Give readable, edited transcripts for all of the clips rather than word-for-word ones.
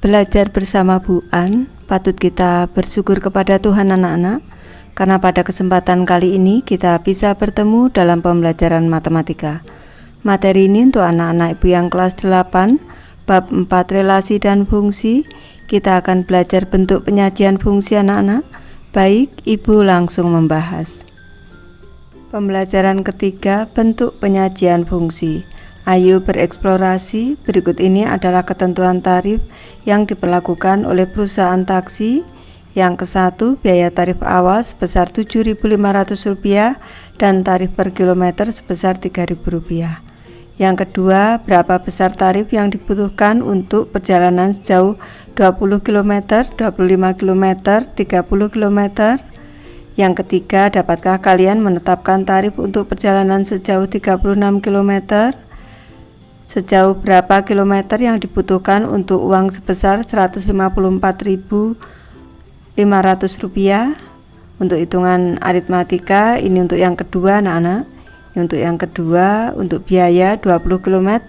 Belajar bersama Bu An, patut kita bersyukur kepada Tuhan anak-anak, karena pada kesempatan kali ini kita bisa bertemu dalam pembelajaran matematika. Materi ini untuk anak-anak ibu yang kelas 8, bab 4 relasi dan fungsi. Kita akan belajar bentuk penyajian fungsi anak-anak. Baik, ibu langsung membahas. Pembelajaran ketiga, bentuk penyajian fungsi. Ayo bereksplorasi. Berikut ini adalah ketentuan tarif yang diberlakukan oleh perusahaan taksi. Yang ke-1, biaya tarif awal sebesar Rp7.500 dan tarif per kilometer sebesar Rp3.000. Yang kedua, berapa besar tarif yang dibutuhkan untuk perjalanan sejauh 20 km, 25 km, 30 km. Yang ketiga, dapatkah kalian menetapkan tarif untuk perjalanan sejauh 36 km? Sejauh berapa kilometer yang dibutuhkan untuk uang sebesar Rp154.500? Untuk hitungan aritmatika, ini untuk yang kedua anak-anak. Untuk yang kedua, untuk biaya 20 km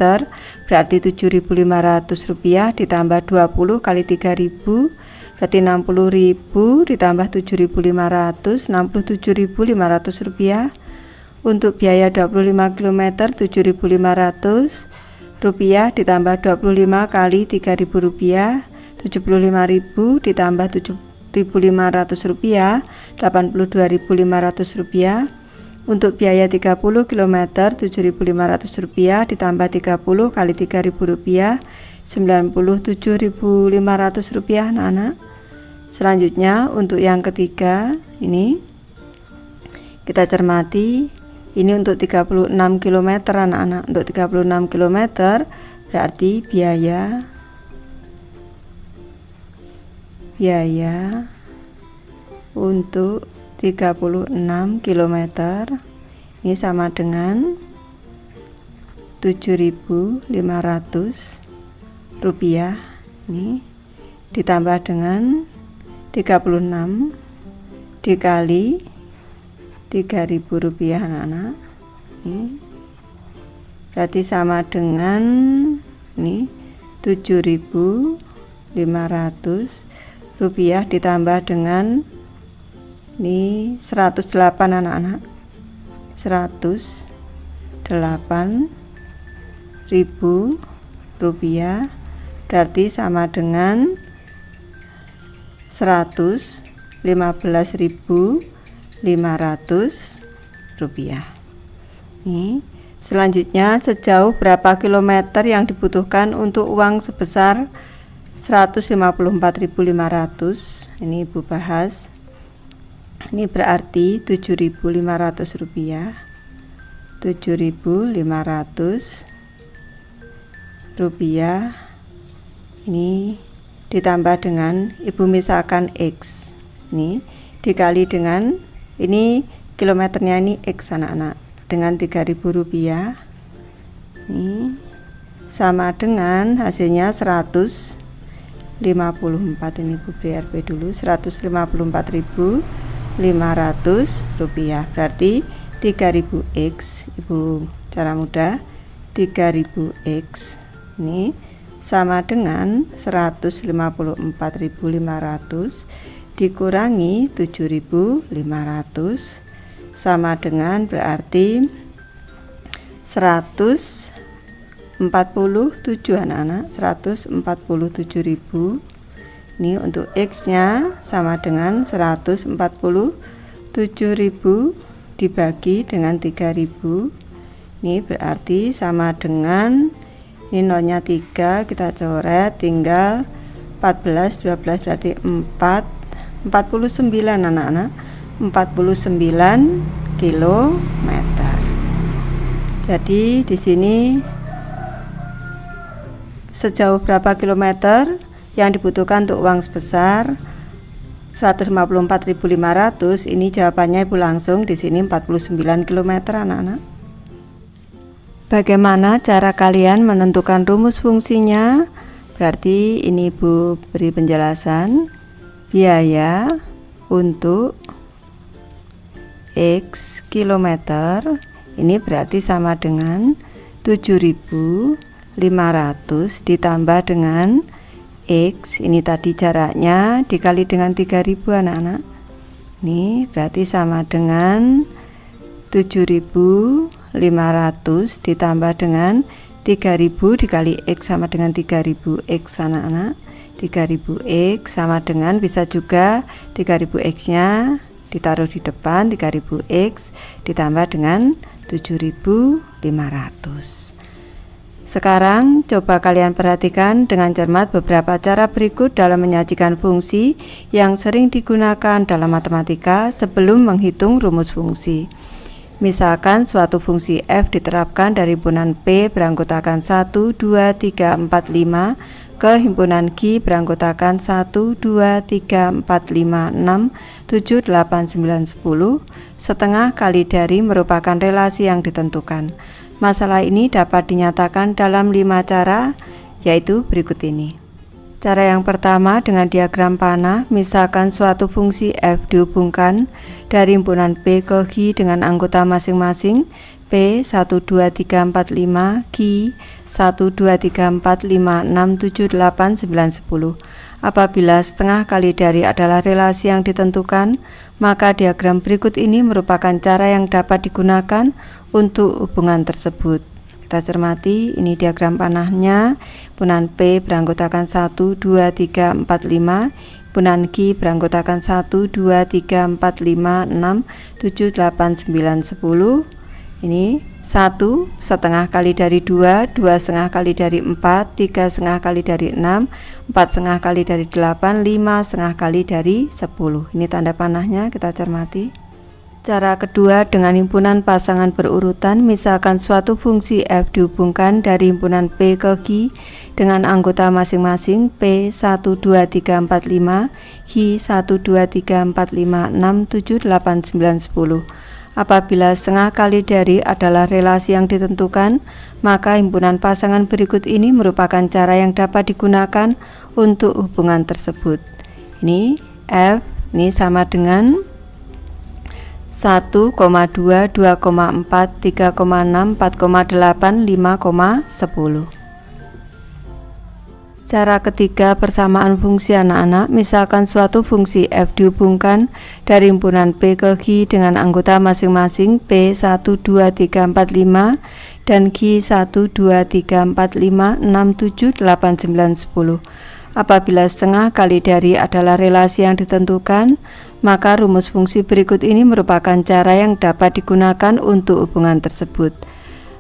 berarti Rp7.500 ditambah 20 kali 3.000 berarti Rp60.000 ditambah Rp7.500, Rp67.500. Untuk biaya 25 km Rp7.500 ditambah 25 kali Rp3.000, Rp75.000 ditambah Rp7.500, Rp82.500. Untuk biaya 30 km Rp7.500 ditambah 30 kali Rp3.000, Rp97.500 anak-anak. Selanjutnya untuk yang ketiga, ini kita cermati. Ini untuk 36 km anak-anak. Untuk 36 km berarti biaya untuk 36 km ini sama dengan Rp7.500 ini ditambah dengan 36 dikali Rp3.000 anak-anak. Ini berarti sama dengan ini Rp7.500 ditambah dengan ini 108 anak-anak. Rp108.000 berarti sama dengan Rp115.500. Ini selanjutnya, sejauh berapa kilometer yang dibutuhkan untuk uang sebesar Rp154.500? Ini ibu bahas. Ini berarti Rp7.500. Rp7.500 ini ditambah dengan ibu misalkan X. Ini dikali dengan ini kilometernya ini X anak-anak dengan Rp3.000. Ini sama dengan hasilnya 154. Ini ibu beri RP dulu. Rp154.500 berarti 3.000x. Ibu cara mudah 3.000x ini sama dengan 154.500 dikurangi 7.500 sama dengan berarti 147 anak-anak. 147.000. Ini untuk X nya sama dengan 147.000 dibagi dengan 3.000. Ini berarti sama dengan, ini nolnya 3 kita coret, tinggal 14, 12 berarti 49 anak-anak. 49 kilometer. Jadi di sini sejauh berapa kilometer yang dibutuhkan untuk uang sebesar Rp154.500? Ini jawabannya ibu langsung di sini 49 km anak-anak. Bagaimana cara kalian menentukan rumus fungsinya? Berarti ini ibu beri penjelasan. biaya untuk X kilometer ini berarti sama dengan 7.500 ditambah dengan X, ini tadi jaraknya dikali dengan 3.000 anak-anak. Ini berarti sama dengan 7.500 ditambah dengan 3.000 dikali X sama dengan 3.000 X anak-anak. 3.000 X sama dengan, bisa juga 3.000 X nya ditaruh di depan, 3.000 X ditambah dengan 7.500. Sekarang coba kalian perhatikan dengan cermat beberapa cara berikut dalam menyajikan fungsi yang sering digunakan dalam matematika sebelum menghitung rumus fungsi. Misalkan suatu fungsi f diterapkan dari himpunan P beranggotakan 1, 2, 3, 4, 5 ke himpunan Q beranggotakan 1, 2, 3, 4, 5, 6, 7, 8, 9, 10. Setengah kali dari merupakan relasi yang ditentukan. Masalah ini dapat dinyatakan dalam 5 cara, yaitu berikut ini. Cara yang pertama dengan diagram panah, misalkan suatu fungsi f dihubungkan dari himpunan P ke Q dengan anggota masing-masing P 1, 2, 3, 4, 5, Q 1, 2, 3, 4, 5, 6, 7, 8, 9, 10. Apabila setengah kali dari adalah relasi yang ditentukan, maka diagram berikut ini merupakan cara yang dapat digunakan untuk hubungan tersebut. Kita cermati, ini diagram panahnya. Himpunan P beranggotakan 1, 2, 3, 4, 5. Himpunan Q beranggotakan 1, 2, 3, 4, 5, 6, 7, 8, 9, 10. Ini 1 setengah kali dari 2, 2 setengah kali dari 4, 3 setengah kali dari 6, 4 setengah kali dari 8, 5 setengah kali dari 10. Ini tanda panahnya, kita cermati. Cara kedua dengan himpunan pasangan berurutan, misalkan suatu fungsi f dihubungkan dari himpunan P ke Q dengan anggota masing-masing P 1, 2, 3, 4, 5, Q 1, 2, 3, 4, 5, 6, 7, 8, 9, 10. Apabila setengah kali dari adalah relasi yang ditentukan, maka himpunan pasangan berikut ini merupakan cara yang dapat digunakan untuk hubungan tersebut. Ini F ini sama dengan 1,2, 2,4, 3,6, 4,8, 5,10. Cara ketiga persamaan fungsi anak-anak, misalkan suatu fungsi f dihubungkan dari himpunan P ke Q dengan anggota masing-masing P 1, 2, 3, 4, 5 dan Q 1, 2, 3, 4, 5, 6, 7, 8, 9, 10. Apabila setengah kali dari adalah relasi yang ditentukan, maka rumus fungsi berikut ini merupakan cara yang dapat digunakan untuk hubungan tersebut.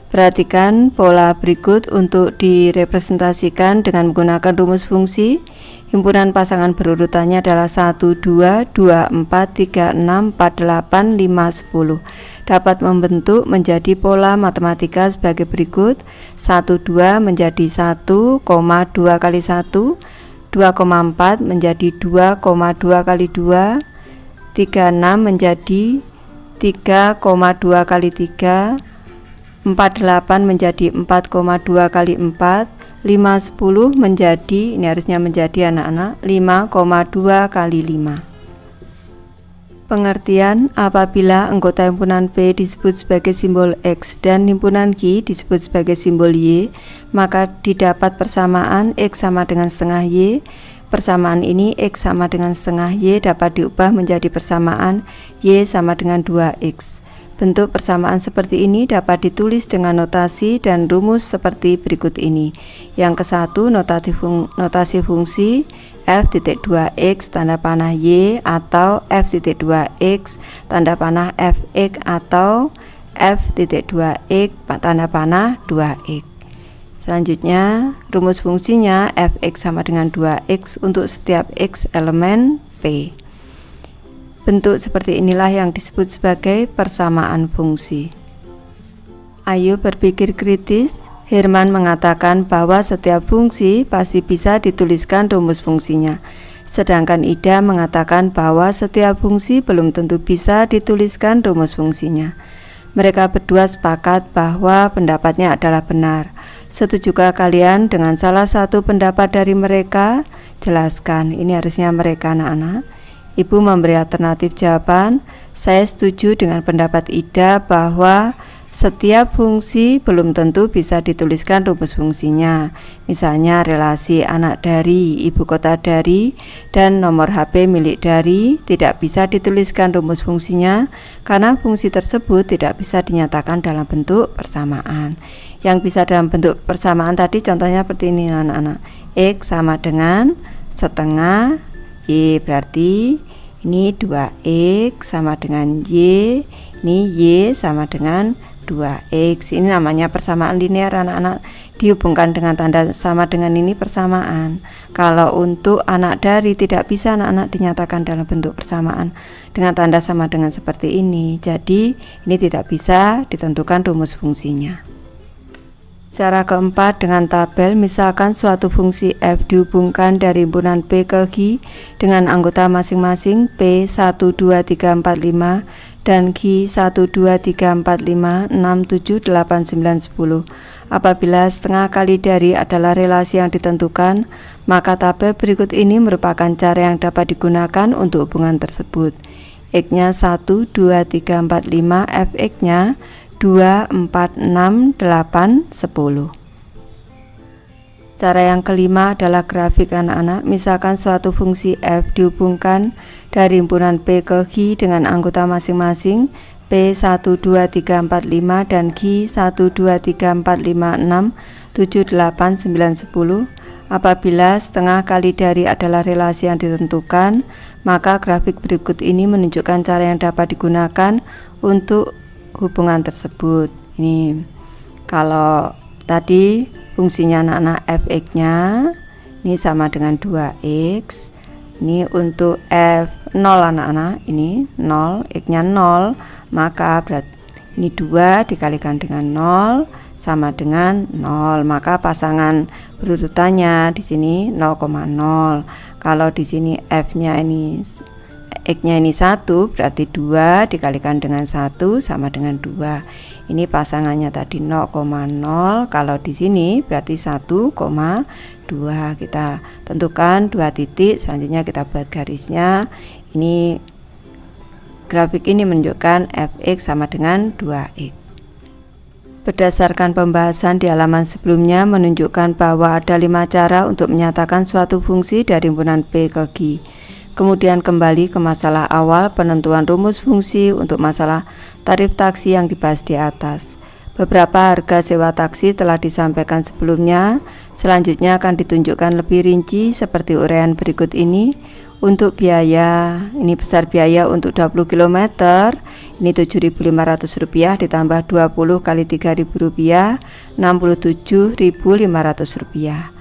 Perhatikan pola berikut untuk direpresentasikan dengan menggunakan rumus fungsi. Himpunan pasangan berurutannya adalah 1, 2, 2, 4, 3, 6, 4, 8, 5, 10. Dapat membentuk menjadi pola matematika sebagai berikut. 1, 2 menjadi 1,2 kali 1, 2,4 menjadi 2,2 kali 2, 36 menjadi 3,2 kali 3, 48 menjadi 4,2 kali 4, 510 menjadi, ini harusnya menjadi anak-anak 5,2 kali 5. Pengertian, apabila anggota himpunan P disebut sebagai simbol X dan himpunan Q disebut sebagai simbol Y, maka didapat persamaan X sama dengan setengah Y. Persamaan ini X sama dengan setengah Y dapat diubah menjadi persamaan Y sama dengan 2X. Bentuk persamaan seperti ini dapat ditulis dengan notasi dan rumus seperti berikut ini. Yang ke-1, notasi fungsi f.2x tanda panah y atau f.2x tanda panah fx atau f.2x tanda panah 2x. Selanjutnya, rumus fungsinya fx sama dengan 2x untuk setiap x elemen P. Bentuk seperti inilah yang disebut sebagai persamaan fungsi. Ayo berpikir kritis. Herman mengatakan bahwa setiap fungsi pasti bisa dituliskan rumus fungsinya. Sedangkan Ida mengatakan bahwa setiap fungsi belum tentu bisa dituliskan rumus fungsinya. Mereka berdua sepakat bahwa pendapatnya adalah benar. Setujukah kalian dengan salah satu pendapat dari mereka? Jelaskan. Ini harusnya mereka, anak-anak. Ibu memberi alternatif jawaban. Saya setuju dengan pendapat Ida bahwa setiap fungsi belum tentu bisa dituliskan rumus fungsinya. Misalnya relasi anak dari, ibu kota dari, dan nomor HP milik dari tidak bisa dituliskan rumus fungsinya karena fungsi tersebut tidak bisa dinyatakan dalam bentuk persamaan. Yang bisa dalam bentuk persamaan tadi contohnya seperti ini, anak-anak. X sama dengan setengah Y, berarti ini 2X sama dengan Y, ini Y sama dengan 2X. Ini namanya persamaan linear, anak-anak. Dihubungkan dengan tanda sama dengan ini persamaan. Kalau untuk anak dari tidak bisa anak-anak dinyatakan dalam bentuk persamaan dengan tanda sama dengan seperti ini. Jadi ini tidak bisa ditentukan rumus fungsinya. Cara keempat dengan tabel, misalkan suatu fungsi f dihubungkan dari himpunan P ke Q dengan anggota masing-masing P 1, 2, 3, 4, 5 dan Q 1, 2, 3, 4, 5, 6, 7, 8, 9, 10. Apabila setengah kali dari adalah relasi yang ditentukan, maka tabel berikut ini merupakan cara yang dapat digunakan untuk hubungan tersebut. X-nya 1, 2, 3, 4, 5, Fx-nya 2, 4, 6, 8, 10. Cara yang kelima adalah grafik, anak-anak. Misalkan suatu fungsi f dihubungkan dari himpunan P ke Q dengan anggota masing-masing P 1, 2, 3, 4, 5 dan Q 1, 2, 3, 4, 5, 6, 7, 8, 9, 10. Apabila setengah kali dari adalah relasi yang ditentukan, maka grafik berikut ini menunjukkan cara yang dapat digunakan untuk hubungan tersebut. Ini kalau tadi fungsinya anak-anak fx-nya ini sama dengan 2x. Ini untuk f0 anak-anak, ini 0, x-nya 0, maka berarti ini 2 dikalikan dengan 0 sama dengan 0. Maka pasangan berurutannya di sini 0,0. Kalau di sini f-nya ini X-nya ini 1, berarti 2 dikalikan dengan 1 sama dengan 2. Ini pasangannya tadi 0,0. Kalau di sini berarti 1,2. Kita tentukan 2 titik, selanjutnya kita buat garisnya. Ini grafik ini menunjukkan Fx sama dengan 2x. Berdasarkan pembahasan di halaman sebelumnya menunjukkan bahwa ada 5 cara untuk menyatakan suatu fungsi dari himpunan P ke Q. Kemudian kembali ke masalah awal penentuan rumus fungsi untuk masalah tarif taksi yang dibahas di atas. Beberapa harga sewa taksi telah disampaikan sebelumnya. Selanjutnya akan ditunjukkan lebih rinci seperti uraian berikut ini. Untuk biaya, ini besar biaya untuk 20 km, ini Rp7.500 ditambah 20 kali Rp3.000, Rp67.500.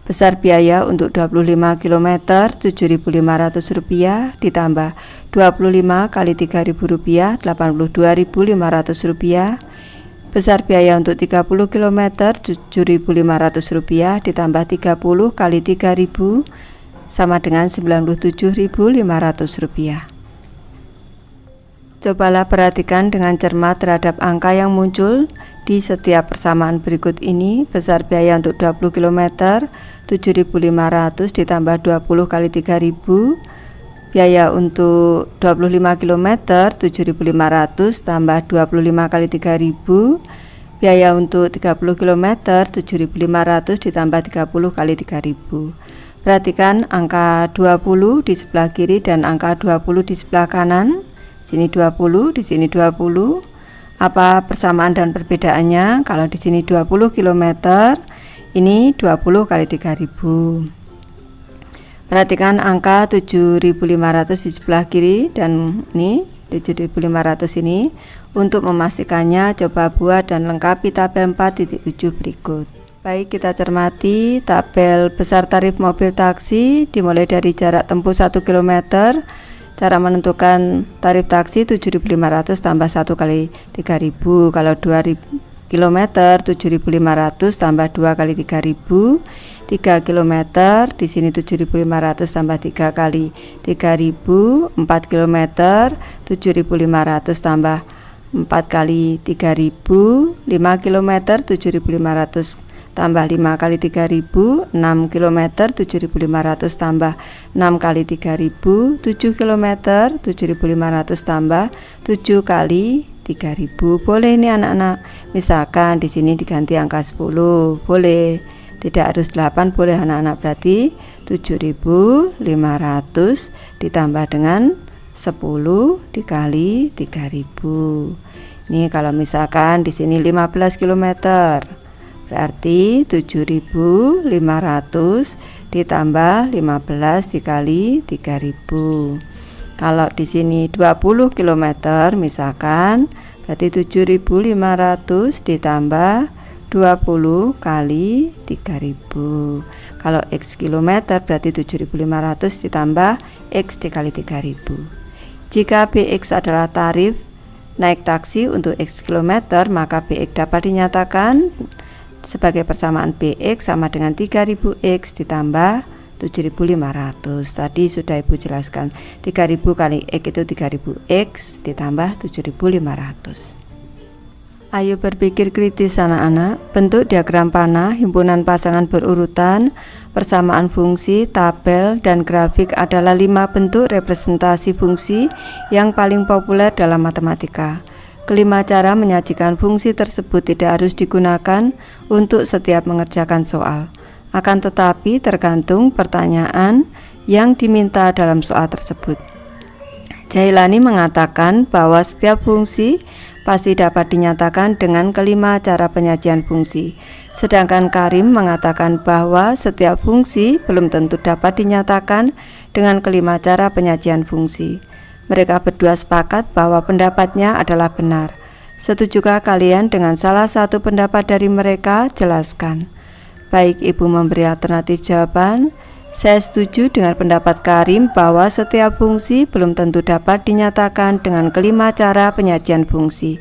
Besar biaya untuk 25 km Rp7.500 ditambah 25 kali Rp3.000 Rp82.500. Besar biaya untuk 30 km Rp7.500 ditambah 30 kali Rp3.000 sama dengan Rp97.500. Cobalah perhatikan dengan cermat terhadap angka yang muncul di setiap persamaan berikut ini. Besar biaya untuk 20 km Rp7.500 ditambah 20 kali Rp3.000. Biaya untuk 25 km Rp7.500 tambah 25 kali Rp3.000. Biaya untuk 30 km Rp7.500 ditambah 30 kali Rp3.000. Perhatikan angka 20 di sebelah kiri dan angka 20 di sebelah kanan. Sini 20, di sini 20. Apa persamaan dan perbedaannya? Kalau di sini 20 km, ini 20 kali 3.000. Perhatikan angka 7.500 di sebelah kiri dan ini 7.500 ini. Untuk memastikannya, coba buat dan lengkapi tabel 4.7 berikut. Baik, kita cermati tabel besar tarif mobil taksi dimulai dari jarak tempuh 1 km. Cara menentukan tarif taksi 7.500 tambah 1 kali 3.000. Kalau 2 km 7.500 tambah 2 kali 3.000. 3 km di sini 7.500 tambah 3 kali 3.000. 4 km 7.500 tambah 4 kali 3.000. 5 km 7.500 tambah 5 kali 3000, 6 km, 7.500 tambah 6 kali 3000, 7 km, 7.500 tambah 7 kali 3000. Boleh ini anak-anak. Misalkan di sini diganti angka 10, boleh. Tidak harus 8, boleh anak-anak. Berarti 7.500 ditambah dengan 10 dikali 3000. Ini kalau misalkan di sini 15 km, berarti 7.500 ditambah 15 dikali 3000. Kalau di sini 20 km misalkan, berarti 7.500 ditambah 20 kali 3000. Kalau X kilometer berarti 7.500 ditambah X dikali 3000. Jika BX adalah tarif naik taksi untuk X kilometer, maka BX dapat dinyatakan sebagai persamaan BX sama dengan 3000X ditambah 7.500. Tadi sudah Ibu jelaskan, 3000 kali X itu 3000X ditambah 7.500. Ayo berpikir kritis anak-anak. Bentuk diagram panah, himpunan pasangan berurutan, persamaan fungsi, tabel, dan grafik adalah 5 bentuk representasi fungsi yang paling populer dalam matematika. Kelima cara menyajikan fungsi tersebut tidak harus digunakan untuk setiap mengerjakan soal. Akan tetapi tergantung pertanyaan yang diminta dalam soal tersebut. Jailani mengatakan bahwa setiap fungsi pasti dapat dinyatakan dengan kelima cara penyajian fungsi. Sedangkan Karim mengatakan bahwa setiap fungsi belum tentu dapat dinyatakan dengan kelima cara penyajian fungsi. Mereka berdua sepakat bahwa pendapatnya adalah benar. Setujukah kalian dengan salah satu pendapat dari mereka? Jelaskan. Baik, Ibu memberi alternatif jawaban. Saya setuju dengan pendapat Karim bahwa setiap fungsi belum tentu dapat dinyatakan dengan kelima cara penyajian fungsi.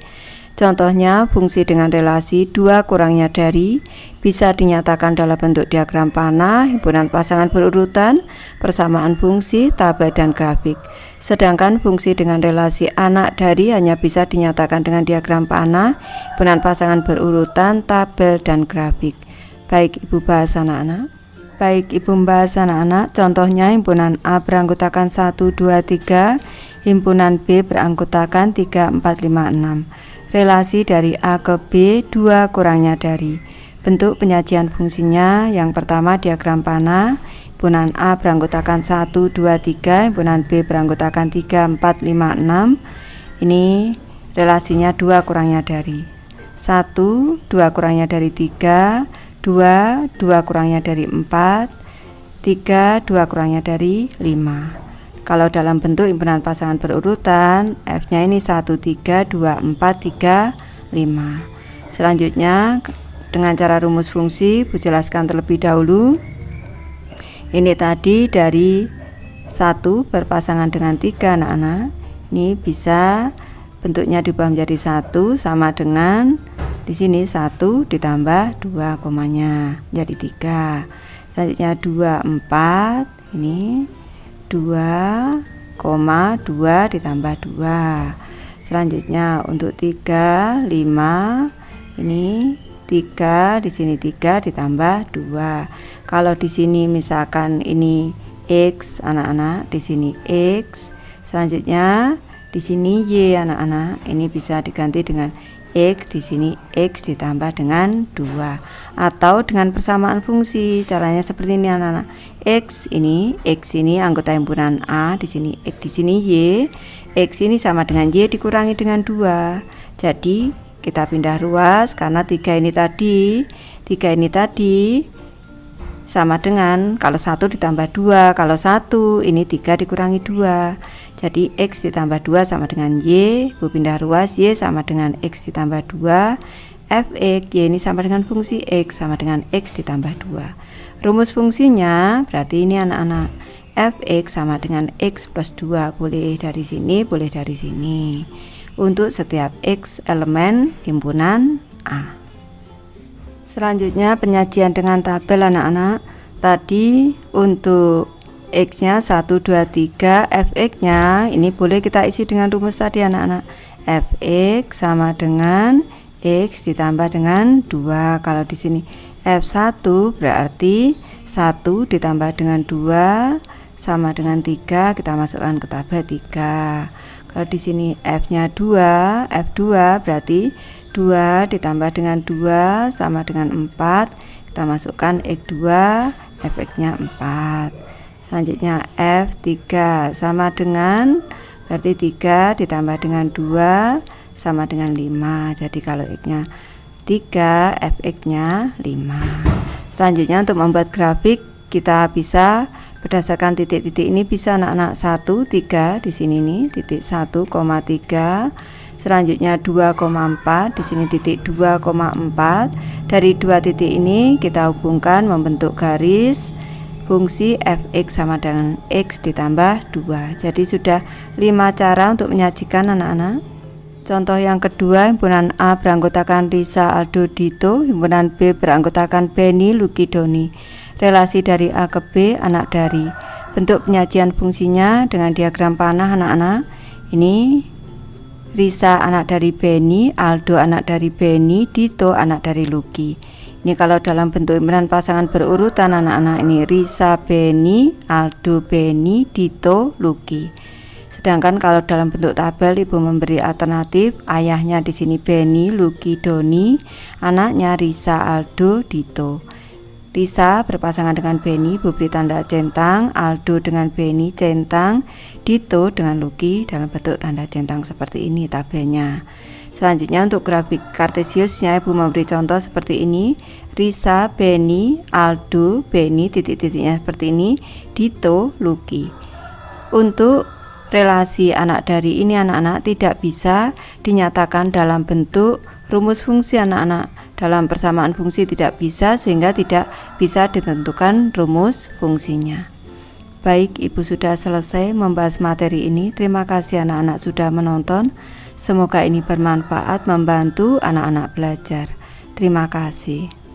Contohnya, fungsi dengan relasi 2 kurangnya dari bisa dinyatakan dalam bentuk diagram panah, himpunan pasangan berurutan, persamaan fungsi, tabel, dan grafik. Sedangkan fungsi dengan relasi anak dari hanya bisa dinyatakan dengan diagram panah, himpunan pasangan berurutan, tabel, dan grafik. Baik, Ibu bahas anak-anak. Baik, Ibu membahas anak-anak. Contohnya himpunan A beranggotakan 1, 2, 3, himpunan B beranggotakan 3, 4, 5, 6. Relasi dari A ke B 2 kurangnya dari. Bentuk penyajian fungsinya yang pertama diagram panah. Himpunan A beranggotakan 1, 2, 3, himpunan B beranggotakan 3, 4, 5, 6. Ini relasinya 2 kurangnya dari 1, 2 kurangnya dari 3, 2, 2 kurangnya dari 4, 3, 2 kurangnya dari 5. Kalau dalam bentuk himpunan pasangan berurutan, F-nya ini 1, 3, 2, 4, 3, 5. Selanjutnya, dengan cara rumus fungsi, Bu jelaskan terlebih dahulu. Ini tadi dari 1 berpasangan dengan 3 anak-anak. Ini bisa bentuknya diubah menjadi 1 sama dengan di sini 1 ditambah 2 komanya jadi 3. Selanjutnya 2, 4. Ini 2, 2 ditambah 2. Selanjutnya untuk 3, 5. Ini 3, di sini 3 ditambah 2. Kalau di sini misalkan ini X anak-anak, di sini X. Selanjutnya di sini Y anak-anak. Ini bisa diganti dengan X, di sini X ditambah dengan 2, atau dengan persamaan fungsi. Caranya seperti ini anak-anak. X ini anggota himpunan A, di sini X, di sini Y. X ini sama dengan Y dikurangi dengan 2. Jadi kita pindah ruas karena 3 ini tadi sama dengan kalau 1 ditambah 2, kalau 1 ini 3 dikurangi 2. Jadi X ditambah 2 sama dengan Y. Bu pindah ruas, Y sama dengan X ditambah 2. Fx, Y ini sama dengan fungsi X sama dengan X ditambah 2. Rumus fungsinya berarti ini anak-anak, Fx sama dengan X plus 2. Boleh dari sini, boleh dari sini, untuk setiap X elemen himpunan A. Selanjutnya penyajian dengan tabel anak-anak. Tadi untuk X-nya 1, 2, 3, Fx-nya ini boleh kita isi dengan rumus tadi anak-anak. Fx sama dengan X ditambah dengan 2. Kalau di sini F1 berarti 1 ditambah dengan 2 sama dengan 3, kita masukkan ke tabel 3. Kalau di sini F-nya 2, F2 berarti 2 ditambah dengan 2 sama dengan 4, kita masukkan X2, Fx-nya 4. Selanjutnya F3 sama dengan, berarti 3 ditambah dengan 2 sama dengan 5. Jadi kalau X-nya 3, Fx-nya 5. Selanjutnya untuk membuat grafik kita bisa berdasarkan titik-titik ini, bisa anak-anak 1, 3 di sini nih, titik 1,3. Selanjutnya 2,4 di sini titik 2,4. Dari dua titik ini kita hubungkan membentuk garis fungsi fx sama dengan x ditambah 2. Jadi sudah 5 cara untuk menyajikan anak-anak. Contoh yang kedua, himpunan A beranggotakan Risa, Aldo, Dito. Himpunan B beranggotakan Beni, Luki, Doni. Relasi dari A ke B, anak dari. Bentuk penyajian fungsinya dengan diagram panah anak-anak. Ini Risa anak dari Beni, Aldo anak dari Beni, Dito anak dari Luki. Ini kalau dalam bentuk himpunan pasangan berurutan anak-anak, ini Risa, Beni, Aldo, Beni, Dito, Luki. Sedangkan kalau dalam bentuk tabel ibu memberi alternatif, ayahnya di sini Beni, Luki, Doni, anaknya Risa, Aldo, Dito. Risa berpasangan dengan Beni, ibu beri tanda centang, Aldo dengan Beni centang, Dito dengan Luki dalam bentuk tanda centang seperti ini tabelnya. Selanjutnya untuk grafik kartesiusnya ibu memberi contoh seperti ini. Risa, Beni, Aldo, Beni, titik-titiknya seperti ini, Dito, Luki. Untuk relasi anak dari ini anak-anak tidak bisa dinyatakan dalam bentuk rumus fungsi anak-anak. Dalam persamaan fungsi tidak bisa, sehingga tidak bisa ditentukan rumus fungsinya. Baik, ibu sudah selesai membahas materi ini. Terima kasih anak-anak sudah menonton. Semoga ini bermanfaat membantu anak-anak belajar. Terima kasih.